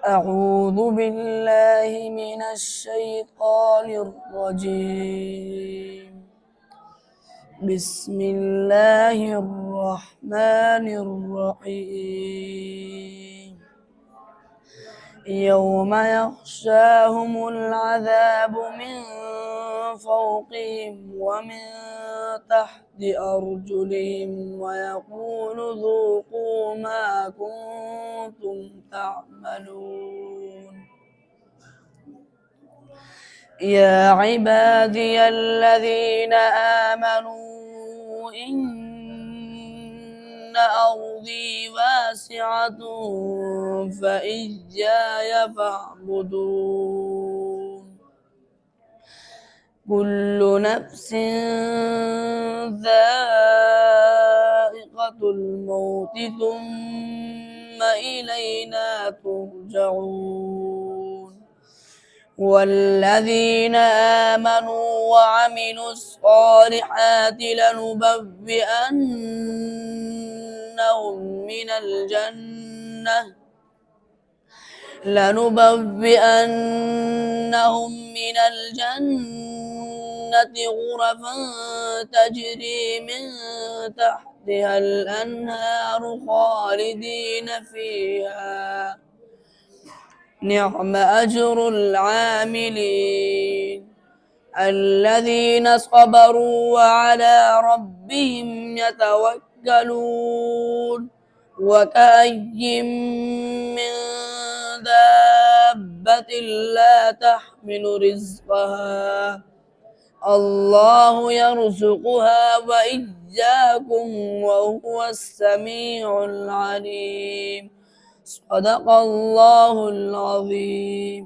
أعوذ بالله من الشيطان الرجيم. بسم الله الرحمن الرحيم. يوم يغشاهم العذاب من فوقهم ومن تحت أرجلهم ويقول ذوقوا ما كنتم تعملون. يا عبادي الذين آمنوا إن أرضي واسعة فإياي فاعبدون. كل نفس ذائقة الموت ثم إلينا ترجعون. والذين آمنوا وعملوا الصالحات لنبوئنهم من الجنة غرفا تجري من تحتها الأنهار خالدين فيها نعم أجر العاملين الذين صبروا وعلى ربهم يتوكلون. وكأي من دابة لا تحمل رزقها الله يرزقها وإياكم وهو السميع العليم. صدق الله العظيم.